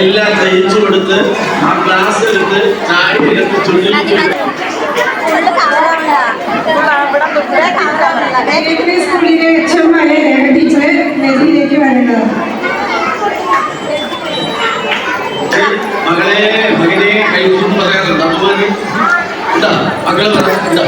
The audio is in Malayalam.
എല്ലാം തയ്ച്ചു കൊടുത്ത് ആ ക്ലാസ് എടുത്ത് ചായ എടുത്ത് ചുറ്റി സ്കൂളിലെ എച്ച്എമ്മായ രേഖ ടീച്ചറെ വേദിയിലേക്ക് വരേണ്ടത്. മകളെ മകനെ കഴിച്ചു പറയാറുണ്ട്. അപ്പൊ എന്താ മകള് എന്താ